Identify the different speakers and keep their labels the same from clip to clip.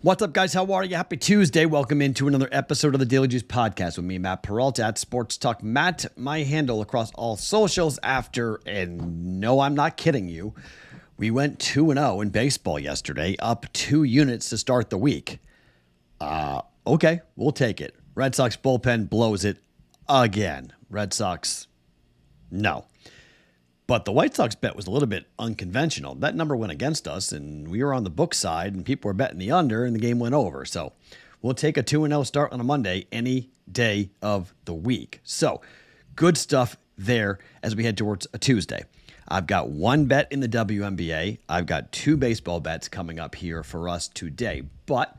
Speaker 1: What's up, guys? How are you? Happy Tuesday. Welcome into another episode of the Daily Juice Podcast with me, Matt Perrault at Sports Talk Matt. My handle across all socials after, and no, I'm not kidding you, we went 2-0 in baseball yesterday, up 2 units to start the week. Okay, we'll take it. Red Sox bullpen blows it again. Red Sox, no. But the White Sox bet was a little bit unconventional. That number went against us, and we were on the book side, and people were betting the under, and the game went over. So we'll take a 2-0 start on a Monday any day of the week. So good stuff there as we head towards a Tuesday. I've got one bet in the WNBA. I've got 2 baseball bets coming up here for us today. But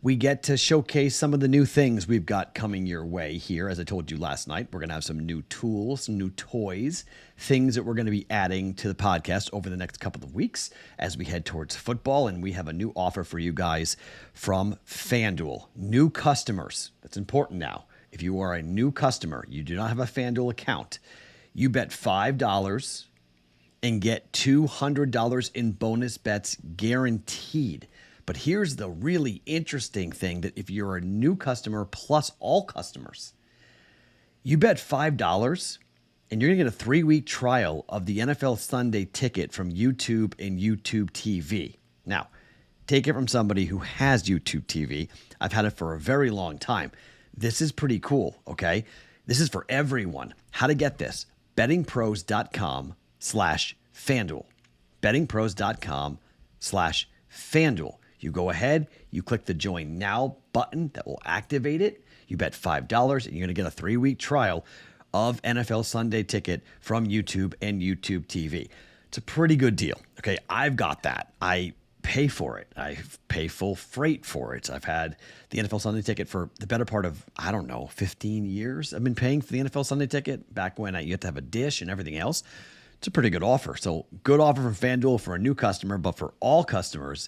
Speaker 1: we get to showcase some of the new things we've got coming your way here. As I told you last night, we're going to have some new tools, some new toys, things that we're going to be adding to the podcast over the next couple of weeks as we head towards football. And we have a new offer for you guys from FanDuel. New customers. That's important now. If you are a new customer, you do not have a FanDuel account, you bet $5 and get $200 in bonus bets guaranteed. But here's the really interesting thing, that if you're a new customer plus all customers, you bet $5 and you're going to get a 3-week trial of the NFL Sunday Ticket from YouTube and YouTube TV. Now, take it from somebody who has YouTube TV. I've had it for a very long time. This is pretty cool, okay? This is for everyone. How to get this? BettingPros.com/FanDuel. BettingPros.com/FanDuel. You go ahead, you click the Join Now button that will activate it. You bet $5 and you're going to get a 3-week trial of NFL Sunday Ticket from YouTube and YouTube TV. It's a pretty good deal. Okay, I've got that. I pay for it. I pay full freight for it. I've had the NFL Sunday Ticket for the better part of, 15 years. I've been paying for the NFL Sunday Ticket back when you had to have a dish and everything else. It's a pretty good offer. So good offer from FanDuel for a new customer, but for all customers,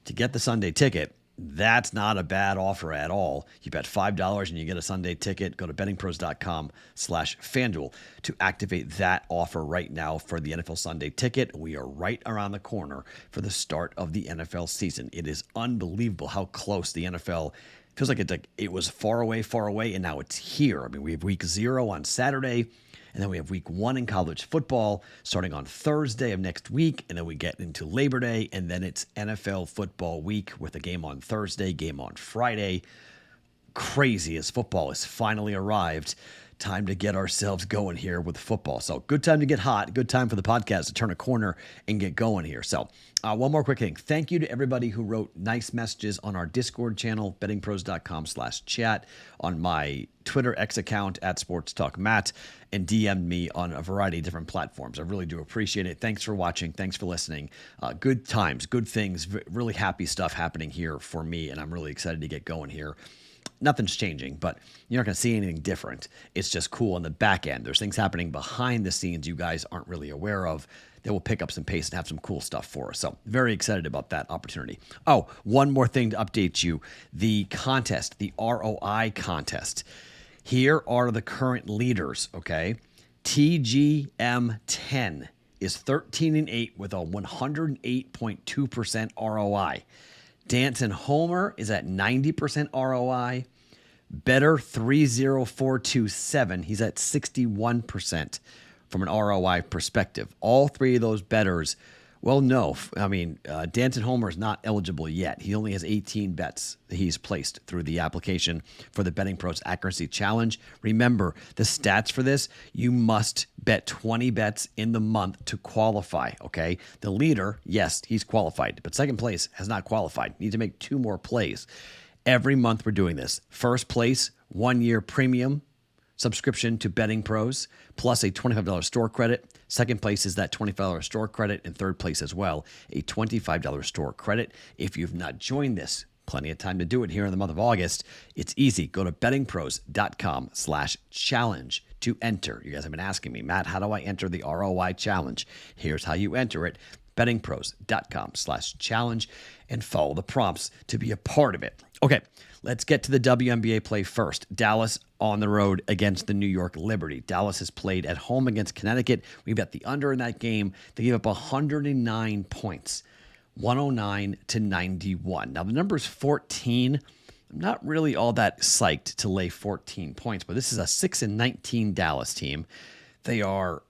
Speaker 1: to get the Sunday Ticket, that's not a bad offer at all. You bet $5 and you get a Sunday Ticket. Go to bettingpros.com/FanDuel to activate that offer right now for the NFL Sunday Ticket. We are right around the corner for the start of the NFL season. It is unbelievable how close the NFL feels. Like it was far away, and now it's here. I mean, we have week 0 on Saturday, and then we have week 1 in college football starting on Thursday of next week. And then we get into Labor Day, and then it's NFL football week with a game on Thursday, game on Friday. Crazy as football has finally arrived. Time to get ourselves going here with football. So good time to get hot. Good time for the podcast to turn a corner and get going here. So one more quick thing. Thank you to everybody who wrote nice messages on our Discord channel, bettingpros.com/chat, on my Twitter X account at Sports Talk Matt, and DM'd me on a variety of different platforms. I really do appreciate it. Thanks for watching. Thanks for listening. Good times, good things, really happy stuff happening here for me, and I'm really excited to get going here. Nothing's changing, but you're not going to see anything different. It's just cool on the back end. There's things happening behind the scenes you guys aren't really aware of that will pick up some pace and have some cool stuff for us. So very excited about that opportunity. Oh, one more thing to update you. The contest, the ROI contest. Here are the current leaders, okay? TGM10 is 13-8 with a 108.2% ROI. Dance and Homer is at 90% ROI. Better 30427, he's at 61% from an ROI perspective. All 3 of those bettors, well, no. Dance and Homer is not eligible yet. He only has 18 bets that he's placed through the application for the Betting Pros Accuracy Challenge. Remember, the stats for this, you must bet 20 bets in the month to qualify, okay? The leader, yes, he's qualified, but second place has not qualified. You need to make 2 more plays. Every month we're doing this. First place, 1-year premium subscription to Betting Pros, plus a $25 store credit. Second place is that $25 store credit, and third place as well, a $25 store credit. If you've not joined this, plenty of time to do it here in the month of August. It's easy. Go to bettingpros.com/challenge to enter. You guys have been asking me, Matt, how do I enter the ROI challenge? Here's how you enter it. bettingpros.com/challenge and follow the prompts to be a part of it. Okay, let's get to the WNBA play first. Dallas on the road against the New York Liberty. Dallas has played at home against Connecticut. We bet the under in that game. They gave up 109 points. 109-91. Now, the number is 14. I'm not really all that psyched to lay 14 points, but this is a 6-19 Dallas team. They are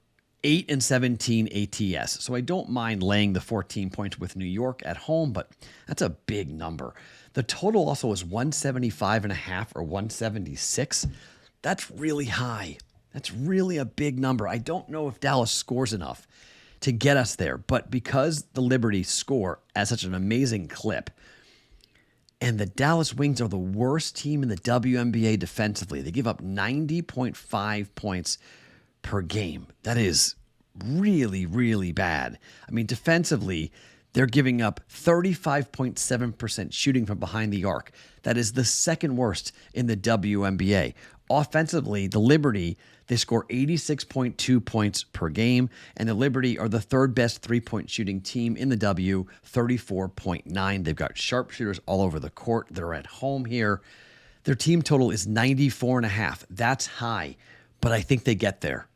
Speaker 1: 8-17 ATS. So I don't mind laying the 14 points with New York at home, but that's a big number. The total also is 175.5 or 176. That's really high. That's really a big number. I don't know if Dallas scores enough to get us there, but because the Liberty score at such an amazing clip, and the Dallas Wings are the worst team in the WNBA defensively. They give up 90.5 points per game. That is really, really bad. I mean, defensively, they're giving up 35.7% shooting from behind the arc. That is the second worst in the WNBA. Offensively, the Liberty, they score 86.2 points per game, and the Liberty are the third best three-point shooting team in the W, 34.9. They've got sharpshooters all over the court. They're at home here. Their team total is 94.5. That's high, but I think they get there.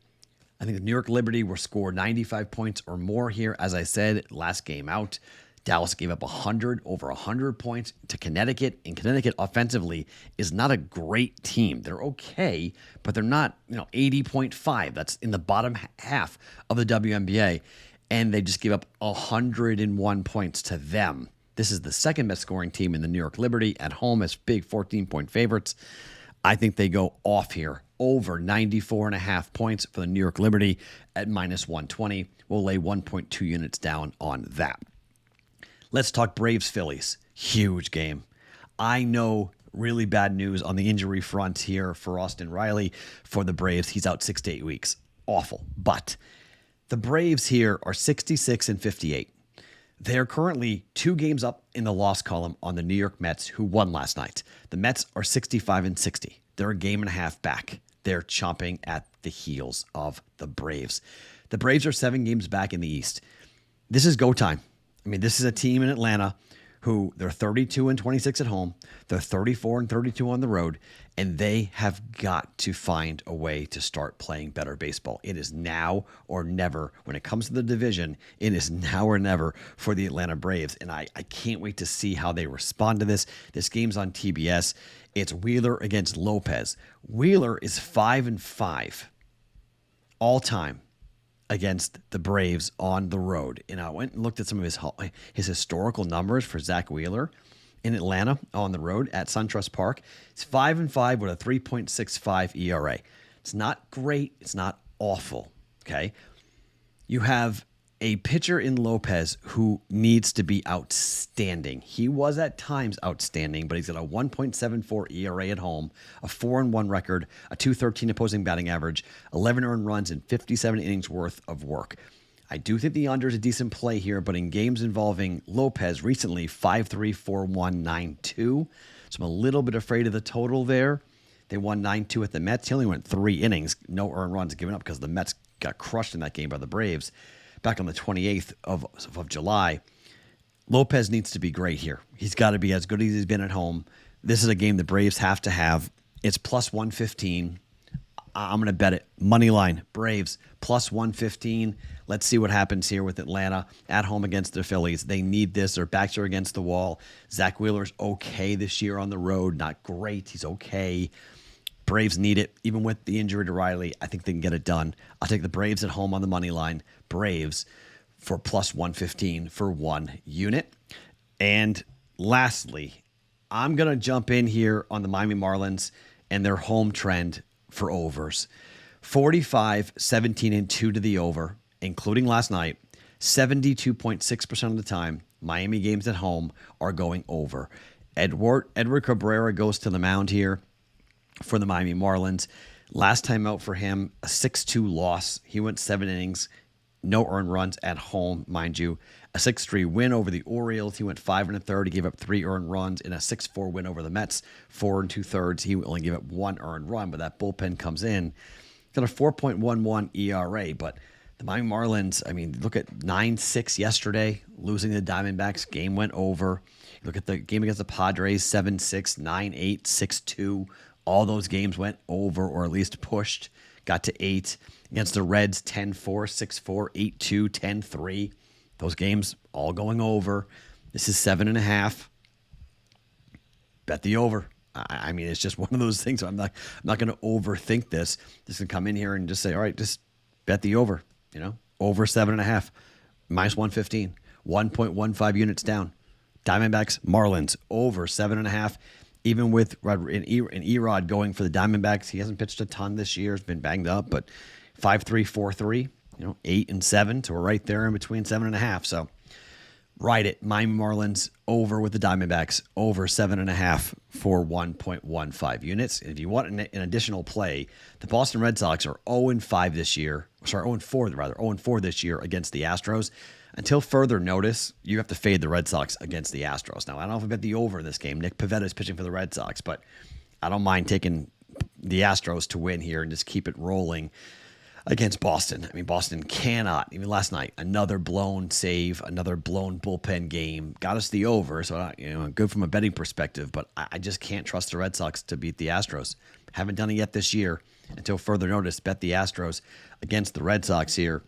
Speaker 1: I think the New York Liberty will score 95 points or more here. As I said, last game out, Dallas gave up over 100 points to Connecticut, and Connecticut offensively is not a great team. They're okay, but they're not, 80.5. That's in the bottom half of the WNBA, and they just gave up 101 points to them. This is the second best scoring team in the New York Liberty at home as big 14-point favorites. I think they go off here over 94.5 points for the New York Liberty at minus 120. We'll lay 1.2 units down on that. Let's talk Braves-Phillies. Huge game. I know really bad news on the injury front here for Austin Riley for the Braves. He's out 6 to 8 weeks. Awful. But the Braves here are 66-58. They're currently 2 games up in the loss column on the New York Mets, who won last night. The Mets are 65-60. They're a game and a half back. They're chomping at the heels of the Braves. The Braves are 7 games back in the East. This is go time. I mean, this is a team in Atlanta who they're 32-26 at home. They're 34-32 on the road, and they have got to find a way to start playing better baseball. It is now or never. When it comes to the division, it is now or never for the Atlanta Braves, and I can't wait to see how they respond to this. This game's on TBS. It's Wheeler against Lopez. Wheeler is 5-5 all time against the Braves on the road. And I went and looked at some of his historical numbers for Zach Wheeler in Atlanta on the road at SunTrust Park. It's 5-5 with a 3.65 ERA. It's not great. It's not awful. Okay. You have a pitcher in Lopez who needs to be outstanding. He was at times outstanding, but he's got a 1.74 ERA at home, a 4-1 record, a 213 opposing batting average, 11 earned runs, and 57 innings worth of work. I do think the under is a decent play here, but in games involving Lopez recently, 5-3, 4-1, 9-2. So I'm a little bit afraid of the total there. They won 9-2 at the Mets. He only went 3 innings, no earned runs given up because the Mets got crushed in that game by the Braves back on the 28th of July. Lopez needs to be great here. He's got to be as good as he's been at home. This is a game the Braves have to have. It's plus 115. I'm going to bet it. Money line, Braves, plus 115. Let's see what happens here with Atlanta at home against the Phillies. They need this. Their backs are against the wall. Zach Wheeler's okay this year on the road. Not great. He's okay. Braves need it. Even with the injury to Riley, I think they can get it done. I'll take the Braves at home on the money line. Braves for plus 115 for 1 unit. And lastly, I'm going to jump in here on the Miami Marlins and their home trend for overs. 45, 17, and 2 to the over, including last night. 72.6% of the time, Miami games at home are going over. Edward Cabrera goes to the mound here for the Miami Marlins. Last time out for him, a 6-2 loss. He went 7 innings, no earned runs at home, mind you. A 6-3 win over the Orioles. He went 5 1/3. He gave up 3 earned runs. In a 6-4 win over the Mets, 4 2/3. He only gave up 1 earned run, but that bullpen comes in. Got a 4.11 ERA, but the Miami Marlins, I mean, look at 9-6 yesterday, losing the Diamondbacks. Game went over. Look at the game against the Padres, 7-6, 9-8, 6-2. All those games went over or at least pushed. Got to 8. Against the Reds, 10-4, 6-4, 8-2, 10-3. Those games all going over. This is 7.5. Bet the over. I mean, it's just one of those things. I'm not going to overthink this. Just going to come in here and just say, all right, just bet the over. Over 7.5, minus 115, 1.15 units down. Diamondbacks, Marlins, over 7.5. Even with Erod going for the Diamondbacks, he hasn't pitched a ton this year. He's been banged up, but 5.3, 4.3, 8 and 7. So we're right there in between 7.5. So ride it. Miami Marlins over with the Diamondbacks, over 7.5 for 1.15 units. And if you want an additional play, the Boston Red Sox are 0-5 this year. Sorry, 0-4 rather, 0-4 this year against the Astros. Until further notice, you have to fade the Red Sox against the Astros. Now, I don't know if I bet the over in this game. Nick Pivetta is pitching for the Red Sox, but I don't mind taking the Astros to win here and just keep it rolling against Boston. I mean, Boston cannot, even last night, another blown save, another blown bullpen game, got us the over. So, good from a betting perspective, but I just can't trust the Red Sox to beat the Astros. Haven't done it yet this year. Until further notice, bet the Astros against the Red Sox here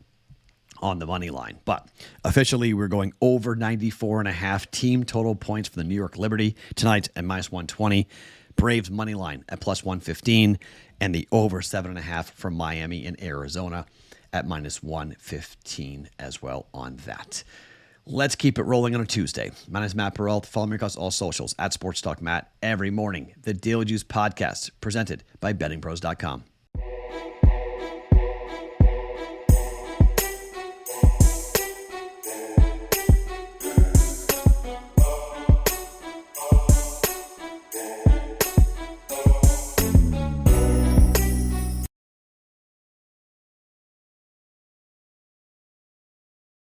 Speaker 1: on the money line. But officially, we're going over 94.5 team total points for the New York Liberty tonight at minus 120. Braves money line at plus 115, and the over 7.5 for Miami and Arizona at minus 115 as well on that. Let's keep it rolling on a Tuesday. My name is Matt Perrault. Follow me across all socials at Sports Talk Matt every morning. The Daily Juice podcast presented by BettingPros.com.